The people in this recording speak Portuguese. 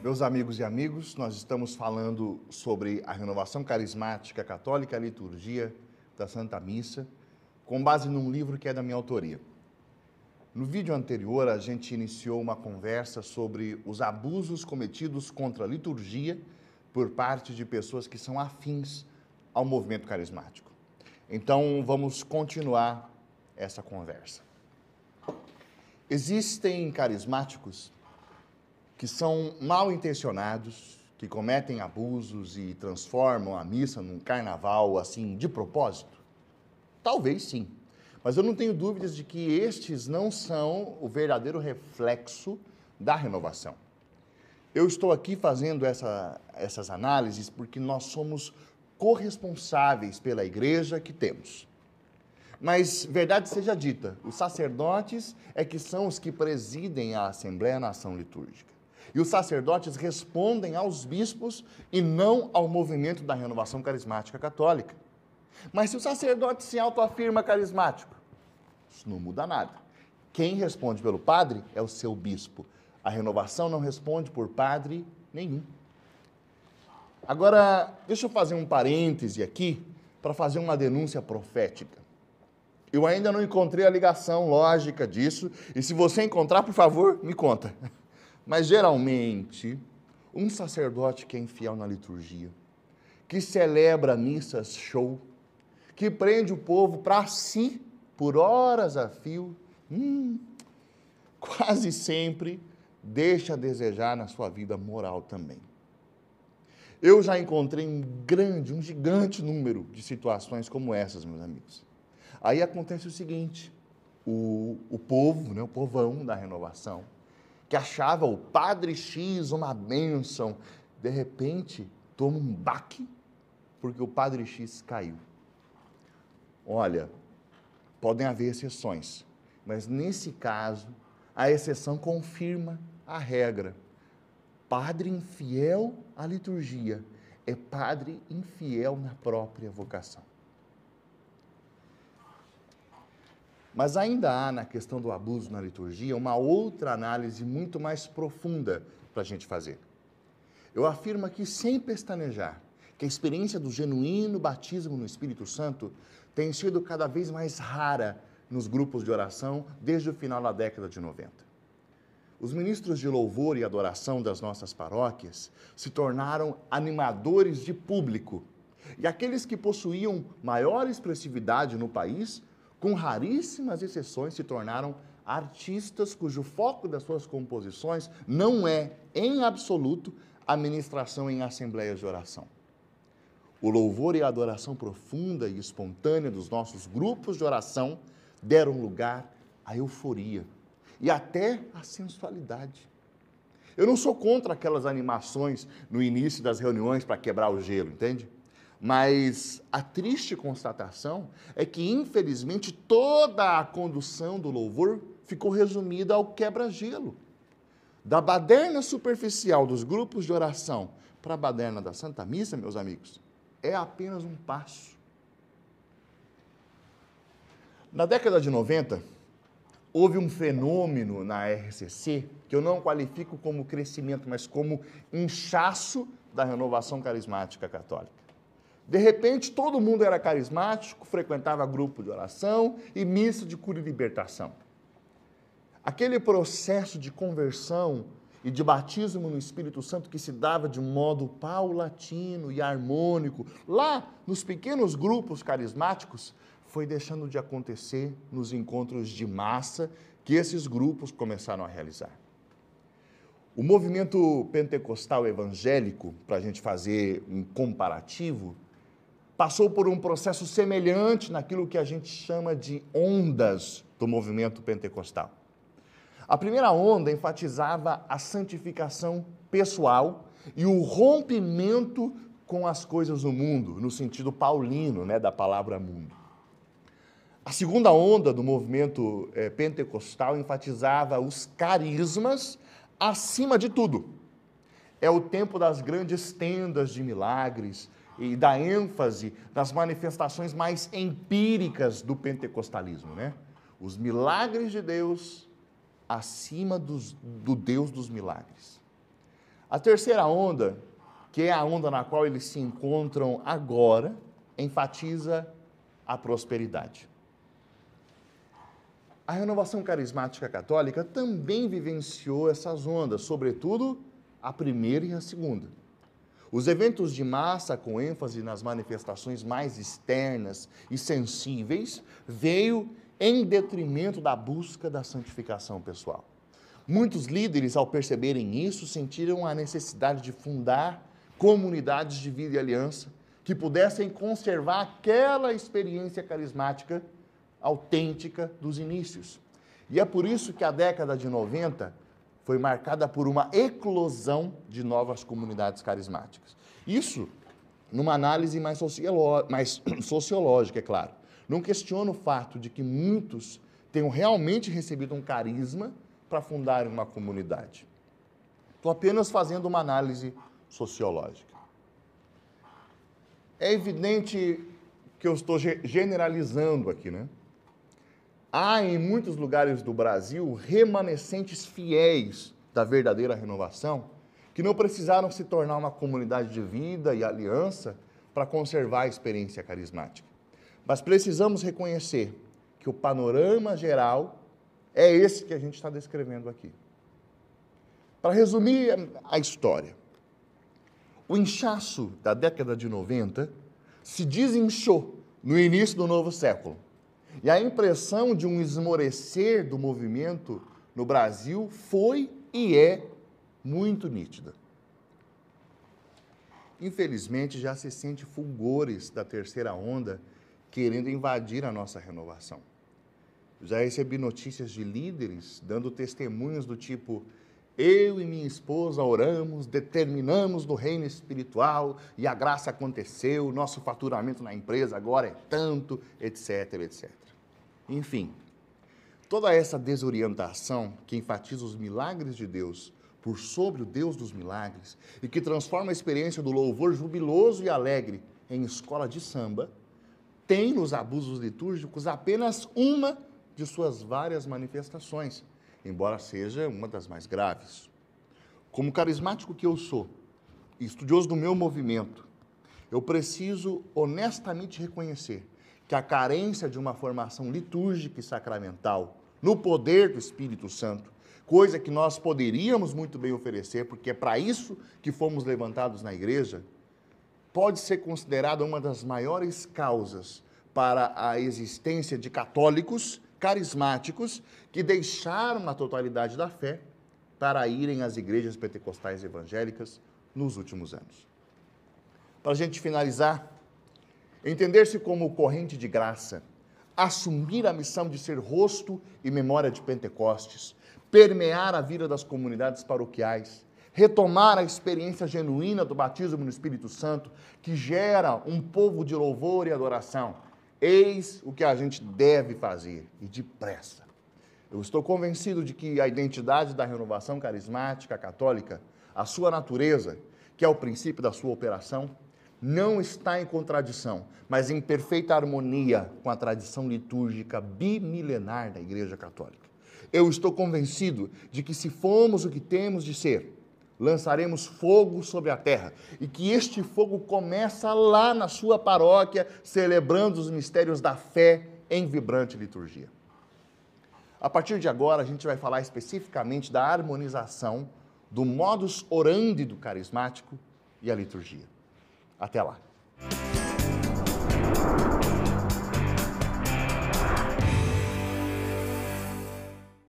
Meus amigos e amigos, nós estamos falando sobre a renovação carismática católica, a liturgia da Santa Missa, com base num livro que é da minha autoria. No vídeo anterior, a gente iniciou uma conversa sobre os abusos cometidos contra a liturgia por parte de pessoas que são afins ao movimento carismático. Então, vamos continuar essa conversa. Existem carismáticos que são mal intencionados, que cometem abusos e transformam a missa num carnaval, assim, de propósito? Talvez sim, mas eu não tenho dúvidas de que estes não são o verdadeiro reflexo da renovação. Eu estou aqui fazendo essas análises porque nós somos corresponsáveis pela igreja que temos. Mas, verdade seja dita, os sacerdotes é que são os que presidem a Assembleia Nação Litúrgica. E os sacerdotes respondem aos bispos e não ao movimento da renovação carismática católica. Mas se o sacerdote se autoafirma carismático, isso não muda nada. Quem responde pelo padre é o seu bispo. A renovação não responde por padre nenhum. Agora, deixa eu fazer um parêntese aqui para fazer uma denúncia profética. Eu ainda não encontrei a ligação lógica disso, e se você encontrar, por favor, me conta. Mas, geralmente, um sacerdote que é infiel na liturgia, que celebra missas show, que prende o povo para si por horas a fio, quase sempre deixa a desejar na sua vida moral também. Eu já encontrei um gigante número de situações como essas, meus amigos. Aí acontece o seguinte, o povo, né, o povão da renovação, que achava o Padre X uma bênção, de repente toma um baque porque o Padre X caiu. Olha, podem haver exceções, mas nesse caso, a exceção confirma a regra. Padre infiel à liturgia é padre infiel na própria vocação. Mas ainda há, na questão do abuso na liturgia, uma outra análise muito mais profunda para a gente fazer. Eu afirmo aqui, sem pestanejar, que a experiência do genuíno batismo no Espírito Santo tem sido cada vez mais rara nos grupos de oração desde o final da década de 90. Os ministros de louvor e adoração das nossas paróquias se tornaram animadores de público, e aqueles que possuíam maior expressividade no país, com raríssimas exceções, se tornaram artistas cujo foco das suas composições não é, em absoluto, a ministração em assembleias de oração. O louvor e a adoração profunda e espontânea dos nossos grupos de oração deram lugar à euforia e até à sensualidade. Eu não sou contra aquelas animações no início das reuniões para quebrar o gelo, entende? Mas a triste constatação é que, infelizmente, toda a condução do louvor ficou resumida ao quebra-gelo. Da baderna superficial dos grupos de oração para a baderna da Santa Missa, meus amigos, é apenas um passo. Na década de 90, houve um fenômeno na RCC que eu não qualifico como crescimento, mas como inchaço da renovação carismática católica. De repente, todo mundo era carismático, frequentava grupo de oração e missa de cura e libertação. Aquele processo de conversão e de batismo no Espírito Santo que se dava de um modo paulatino e harmônico, lá nos pequenos grupos carismáticos, foi deixando de acontecer nos encontros de massa que esses grupos começaram a realizar. O movimento pentecostal evangélico, para a gente fazer um comparativo, passou por um processo semelhante naquilo que a gente chama de ondas do movimento pentecostal. A primeira onda enfatizava a santificação pessoal e o rompimento com as coisas do mundo, no sentido paulino, da palavra mundo. A segunda onda do movimento pentecostal enfatizava os carismas acima de tudo. É o tempo das grandes tendas de milagres e da ênfase nas manifestações mais empíricas do pentecostalismo, Os milagres de Deus acima do Deus dos milagres. A terceira onda, que é a onda na qual eles se encontram agora, enfatiza a prosperidade. A renovação carismática católica também vivenciou essas ondas, sobretudo a primeira e a segunda. Os eventos de massa, com ênfase nas manifestações mais externas e sensíveis, veio em detrimento da busca da santificação pessoal. Muitos líderes, ao perceberem isso, sentiram a necessidade de fundar comunidades de vida e aliança que pudessem conservar aquela experiência carismática autêntica dos inícios. E é por isso que a década de 90 foi marcada por uma eclosão de novas comunidades carismáticas. Isso numa análise mais sociológica, é claro. Não questiono o fato de que muitos tenham realmente recebido um carisma para fundar uma comunidade. Estou apenas fazendo uma análise sociológica. É evidente que eu estou generalizando aqui, né? Há em muitos lugares do Brasil remanescentes fiéis da verdadeira renovação que não precisaram se tornar uma comunidade de vida e aliança para conservar a experiência carismática. Mas precisamos reconhecer que o panorama geral é esse que a gente está descrevendo aqui. Para resumir a história, o inchaço da década de 90 se desinchou no início do novo século. E a impressão de um esmorecer do movimento no Brasil foi e é muito nítida. Infelizmente, já se sente fulgores da terceira onda querendo invadir a nossa renovação. Já recebi notícias de líderes dando testemunhos do tipo: eu e minha esposa oramos, determinamos no reino espiritual e a graça aconteceu, nosso faturamento na empresa agora é tanto, etc, etc. Enfim, toda essa desorientação que enfatiza os milagres de Deus por sobre o Deus dos milagres e que transforma a experiência do louvor jubiloso e alegre em escola de samba, tem nos abusos litúrgicos apenas uma de suas várias manifestações, embora seja uma das mais graves. Como carismático que eu sou, estudioso do meu movimento, eu preciso honestamente reconhecer que a carência de uma formação litúrgica e sacramental no poder do Espírito Santo, coisa que nós poderíamos muito bem oferecer, porque é para isso que fomos levantados na igreja, pode ser considerada uma das maiores causas para a existência de católicos carismáticos que deixaram a totalidade da fé para irem às igrejas pentecostais evangélicas nos últimos anos. Para a gente finalizar, entender-se como corrente de graça, assumir a missão de ser rosto e memória de Pentecostes, permear a vida das comunidades paroquiais, retomar a experiência genuína do batismo no Espírito Santo, que gera um povo de louvor e adoração. Eis o que a gente deve fazer, e depressa. Eu estou convencido de que a identidade da renovação carismática católica, a sua natureza, que é o princípio da sua operação, não está em contradição, mas em perfeita harmonia com a tradição litúrgica bimilenar da Igreja Católica. Eu estou convencido de que, se formos o que temos de ser, lançaremos fogo sobre a terra, e que este fogo começa lá na sua paróquia, celebrando os mistérios da fé em vibrante liturgia. A partir de agora, a gente vai falar especificamente da harmonização do modus orandi do carismático e a liturgia. Até lá!